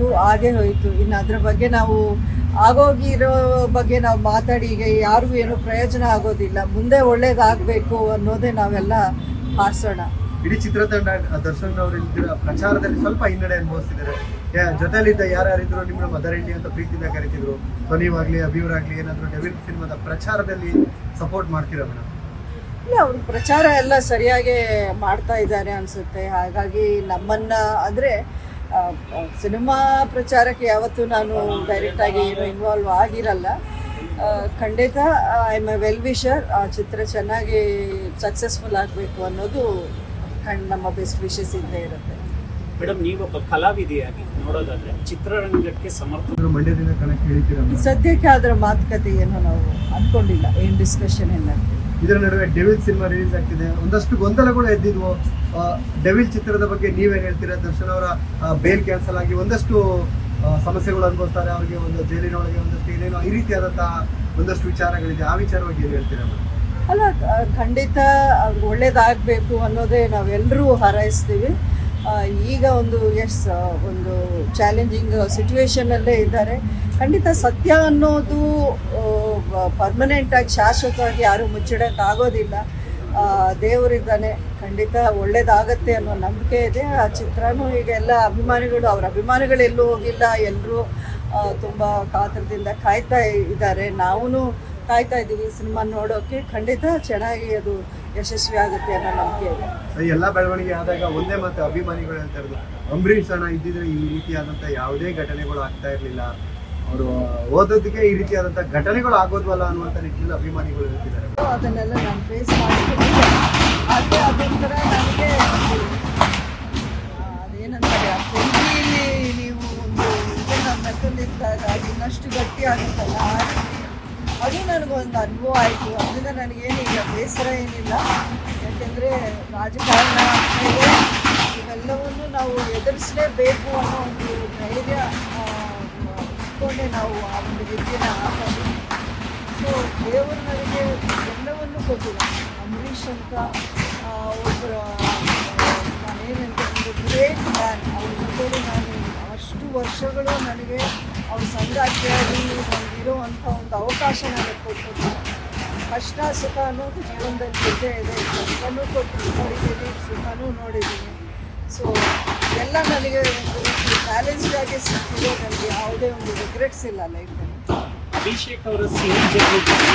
ಆಯಿತು ಹಾಗೆ ಹೋಯಿತು. ಇನ್ನು ಅದ್ರ ಬಗ್ಗೆ ನಾವು ಆಗೋಗಿರೋ ಬಗ್ಗೆ ನಾವು ಮಾತಾಡಿ ಈಗ ಯಾರಿಗೂ ಏನು ಪ್ರಯೋಜನ ಆಗೋದಿಲ್ಲ. ಮುಂದೆ ಒಳ್ಳೇದಾಗಬೇಕು ಅನ್ನೋದೇ ನಾವೆಲ್ಲ ಹಾರಿಸೋಣ. ಇಡೀ ಚಿತ್ರತಂಡ ದರ್ಶನ್ ಅವರು ಪ್ರಚಾರದಲ್ಲಿ ಸ್ವಲ್ಪ ಹಿನ್ನಡೆ ಅನುಭವಿಸ್ತಿದ್ದಾರೆ. ಜೊತೆಲಿದ್ದ ಯಾರ್ಯಾರಿದ್ರು ನಿಮ್ಮ ಮದರ್ ಇಂಡಿಯಾ ಅಂತ ಪ್ರೀತಿಯಿಂದ ಕರಿತಿದ್ರು, ತೊನಿವಾಗ್ಲಿ ಅಭಿಯವರಾಗ್ಲಿ ಏನಾದ್ರು ಡೆವಿಲ್ ಸಿನಿಮಾದ ಪ್ರಚಾರದಲ್ಲಿ ಸಪೋರ್ಟ್ ಮಾಡ್ತೀರಾ ಮೇಡಮ್? ಇಲ್ಲ, ಅವ್ರ ಪ್ರಚಾರ ಎಲ್ಲ ಸರಿಯಾಗಿ ಮಾಡ್ತಾ ಇದ್ದಾರೆ ಅನಿಸುತ್ತೆ. ಹಾಗಾಗಿ ನಮ್ಮನ್ನ ಅಂದರೆ ಸಿನಿಮಾ ಪ್ರಚಾರಕ್ಕೆ ಯಾವತ್ತೂ ನಾನು ಡೈರೆಕ್ಟಾಗಿ ಏನು ಇನ್ವಾಲ್ವ್ ಆಗಿರಲ್ಲ. ಖಂಡಿತ I M A well wisher. ಆ ಚಿತ್ರ ಚೆನ್ನಾಗಿ ಸಕ್ಸಸ್ಫುಲ್ ಆಗಬೇಕು ಅನ್ನೋದು ನಮ್ಮ ಬೆಸ್ಟ್ ವಿಶಸ್ ಇದ್ದೇ ಇರುತ್ತೆ. ಮೇಡಮ್, ನೀವೊಬ್ಬ ಕಲಾವಿದೆಯಾಗಿ ನೋಡೋದಾದ್ರೆ ಚಿತ್ರರಂಗಕ್ಕೆ ಸಮರ್ಥ ಮಂಡ್ಯದಿಂದ ಕಣಕ್ಕೆ ಇಳಿತೀರಾ? ಸದ್ಯಕ್ಕೆ ಅದರ ಮಾತುಕತೆ ಏನು ನಾವು ಅಂದ್ಕೊಂಡಿಲ್ಲ, ಏನು ಡಿಸ್ಕಷನ್ ಇಲ್ಲ. ಇದರ ನಡುವೆ ಡೆವಿಲ್ ಸಿನಿಮಾ ರಿಲೀಸ್ ಆಗ್ತಿದೆ, ಒಂದಷ್ಟು ಗೊಂದಲಗಳು ಎದ್ದಿದ್ವು. ಡೆವಿಲ್ ಚಿತ್ರದ ಬಗ್ಗೆ ನೀವೇನು ಹೇಳ್ತೀರಾ? ದರ್ಶನ್ ಅವರ ಬೇಲ್ ಕ್ಯಾನ್ಸಲ್ ಆಗಿ ಒಂದಷ್ಟು ಸಮಸ್ಯೆಗಳು ಅನುಭವಿಸ್ತಾರೆ, ಅವರಿಗೆ ಒಂದು ಜೈಲಿನೊಳಗೆ ಒಂದಷ್ಟು ಏನೇನೋ ಈ ರೀತಿಯಾದಂತಹ ಒಂದಷ್ಟು ವಿಚಾರಗಳಿದೆ. ಆ ವಿಚಾರವಾಗಿ ಏನು ಹೇಳ್ತೀರಾ? ಅಲ್ಲ, ಖಂಡಿತ ಅವ್ರಿಗೆ ಒಳ್ಳೇದಾಗಬೇಕು ಅನ್ನೋದೇ ನಾವೆಲ್ಲರೂ ಹಾರೈಸ್ತೀವಿ. ಈಗ ಒಂದು ಒಂದು ಚಾಲೆಂಜಿಂಗ್ ಸಿಚುವೇಶನಲ್ಲೇ ಇದ್ದಾರೆ. ಖಂಡಿತ ಸತ್ಯ ಅನ್ನೋದು ಪರ್ಮನೆಂಟಾಗಿ ಶಾಶ್ವತವಾಗಿ ಯಾರೂ ಮುಚ್ಚಿಡೋಕ್ಕಾಗೋದಿಲ್ಲ. ದೇವರಿದ್ದಾನೆ, ಖಂಡಿತ ಒಳ್ಳೇದಾಗತ್ತೆ ಅನ್ನೋ ನಂಬಿಕೆ ಇದೆ. ಆ ಚಿತ್ರನೂ ಈಗ ಎಲ್ಲ ಅಭಿಮಾನಿಗಳು, ಅವ್ರ ಅಭಿಮಾನಿಗಳು ಎಲ್ಲೂ ಹೋಗಿಲ್ಲ, ಎಲ್ಲರೂ ತುಂಬ ಕಾತರದಿಂದ ಕಾಯ್ತಾ ಇದ್ದಾರೆ. ನಾವು ಕಾಯ್ತಾ ಇದ್ದೀವಿ ಸಿನಿಮಾ ನೋಡೋಕೆ. ಖಂಡಿತ ಚೆನ್ನಾಗಿ ಅದು ಯಶಸ್ವಿ ಆಗುತ್ತೆ ಅನ್ನೋ ನಂಬಿಕೆ ಇದೆ. ಎಲ್ಲ ಬೆಳವಣಿಗೆ ಆದಾಗ ಒಂದೇ ಮಾತು ಅಭಿಮಾನಿಗಳು ಹೇಳ್ತಾ ಇರೋದು, ಅಂಬರೀಷ್ ಅಣ್ಣ ಇದ್ದಿದ್ರೆ ಈ ರೀತಿಯಾದಂಥ ಯಾವುದೇ ಘಟನೆಗಳು ಆಗ್ತಾ ಇರಲಿಲ್ಲ, ಅವರು ಓದೋದಕ್ಕೆ ಈ ರೀತಿಯಾದಂಥ ಘಟನೆಗಳು ಆಗೋದ್ವಲ್ಲ ಅನ್ನುವಂಥ ನಿಟ್ಟಿನಲ್ಲಿ ಅಭಿಮಾನಿಗಳು ಹೇಳ್ತಿದ್ದಾರೆ. ಅದನ್ನೆಲ್ಲ ನಾನು ಫೇಸ್ ಮಾಡ್ತಿದ್ದೆ. ಆದರೆ ಅದೊಂಥರ ನನಗೆ ಅದೇನಂತಾರೆ, ಆ ಪೆಂಡಿಯಲ್ಲಿ ನೀವು ಒಂದು ಇದನ್ನು ಮೆತ್ತಲಿದ್ದಾಗ ಅದು ಇನ್ನಷ್ಟು ಗಟ್ಟಿ ಆಗುತ್ತಲ್ಲ, ಅದು ನನಗೊಂದು ಅನುಭವ ಆಯಿತು. ಅದರಿಂದ ನನಗೇನೀಗ ಬೇಸರ ಏನಿಲ್ಲ. ಯಾಕೆಂದರೆ ರಾಜಕಾರಣ ಇವೆಲ್ಲವನ್ನು ನಾವು ಎದುರಿಸಲೇಬೇಕು ಅನ್ನೋ ಒಂದು ಧೈರ್ಯ ಇಟ್ಕೊಂಡೆ ನಾವು ಆ ಒಂದು ವಿದ್ಯೆನ ಹಾಕೋದು. ಸೊ ದೇವರು ನನಗೆ ಎಲ್ಲವನ್ನು ಕೊಟ್ಟಿಲ್ಲ. ಅಂಬರೀಷ್ ಅಂತ ಒಬ್ಬರ ನಾನೇನಂತ ಒಂದು ಗ್ರೇಟ್ ಮ್ಯಾನ್, ಅವ್ರ ಜೊತೆಲಿ ನಾನು ಅಷ್ಟು ವರ್ಷಗಳು ನನಗೆ ಅವ್ರ ಸಂಗಾತಿಯಾಗಿ ಇರುವಂಥ ಒಂದು ಅವಕಾಶ ನನಗೆ ಕೊಟ್ಟಿದ್ದು. ಕಷ್ಟ ಸುಖ ಅನ್ನೋದು ಜೀವನದಲ್ಲಿ ಇದ್ದೇ ಇದೆ. ಕಷ್ಟನೂ ಕೊಟ್ಟು ನೋಡಿದ್ದೀನಿ, ಸುಖನೂ ನೋಡಿದ್ದೀನಿ. ಸೊ ಎಲ್ಲ ನನಗೆ ಒಂದು ರೀತಿ ಬ್ಯಾಲೆನ್ಸ್ಡ್ ಆಗಿ ಸಿಕ್ಕಿದೆ. ನನಗೆ ಯಾವುದೇ ಒಂದು ರಿಗ್ರೆಟ್ಸ್ ಇಲ್ಲ ಲೈಫಲ್ಲಿ. ಅಭಿಷೇಕ್ ಅವರ ಸಿನಿಮಾ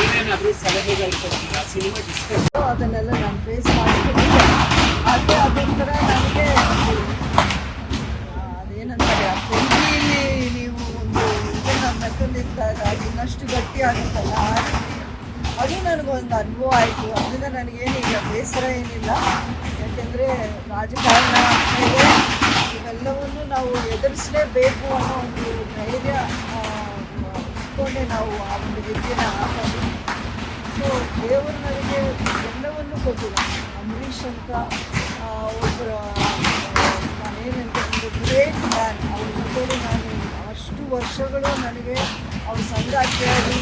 ಏನೇನಾದರೂ ಸಲಹೆಗಳು ಕೊಡ್ತೀರಾ? ಸಿನಿಮಾ ಡಿಸ್ಕಸ್ ಅದನ್ನೆಲ್ಲ ನಾನು ಫೇಸ್ ಮಾಡ್ತಿದ್ದೆ. ಆದರೆ ಅದೊಂಥರ ನನಗೆ ಅದೇನಂತಾರೆ, ಆ ಪೆಂಡಿಯಲ್ಲಿ ನೀವು ಒಂದು ಇದನ್ನು ಮೆತ್ತಲಿದ್ದಾಗ ಅದು ಇನ್ನಷ್ಟು ಗಟ್ಟಿ ಆಗುತ್ತಲ್ಲ, ಅದು ನನಗೊಂದು ಅನುಭವ ಆಯಿತು. ಅದರಿಂದ ನನಗೇನೀಗ ಬೇಸರ ಏನಿಲ್ಲ. ಯಾಕೆಂದರೆ ರಾಜಕಾರಣ ಇವೆಲ್ಲವನ್ನು ನಾವು ಎದುರಿಸಲೇಬೇಕು ಅನ್ನೋ ಒಂದು ಧೈರ್ಯ ಇಟ್ಕೊಂಡೆ ನಾವು ಆ ಒಂದು ವಿದ್ಯೆನ ಹಾಕೋದು. ಸೊ ದೇವರು ನನಗೆ ಎಲ್ಲವನ್ನು ಕೊಟ್ಟಿಲ್ಲ. ಅಂಬರೀಷ್ ಅಂತ ಒಬ್ಬರ ನಾನೇನಂತ ಒಂದು ಗ್ರೇಟ್ ಮ್ಯಾನ್, ಅವ್ರ ಜೊತೆಲಿ ನಾನು ಅಷ್ಟು ವರ್ಷಗಳು ನನಗೆ ಅವ್ರ ಸಂಗಾತಿಯಾಗಿ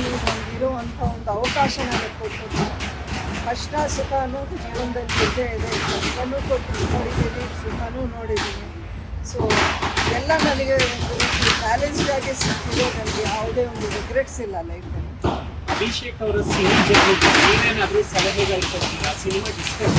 ಇರುವಂಥ ಒಂದು ಅವಕಾಶ ನನಗೆ ಕೊಟ್ಟಿದ್ದು. ಕಷ್ಟ ಸುಖ ಅನ್ನೋದು ಜೀವನದಲ್ಲಿ ಇದ್ದೇ ಇದೆ. ಕಷ್ಟನೂ ಕೊಟ್ಟು ನೋಡಿದ್ದೀನಿ, ಸುಖನೂ ನೋಡಿದ್ದೀನಿ. ಸೊ ಎಲ್ಲ ನನಗೆ ಒಂದು ರೀತಿ ಬ್ಯಾಲೆನ್ಸ್ಡ್ ಆಗಿ ಸಿಕ್ಕಿದೆ. ನನಗೆ ಯಾವುದೇ ಒಂದು ರಿಗ್ರೆಟ್ಸ್ ಇಲ್ಲ ಲೈಫಲ್ಲಿ. ಅಭಿಷೇಕ್ ಅವರ ಸಿನಿಮಾ ಏನೇನಾದರೂ ಸಲಹೆಗಳು ಕೊಡ್ತೀರಾ? Cinema discuss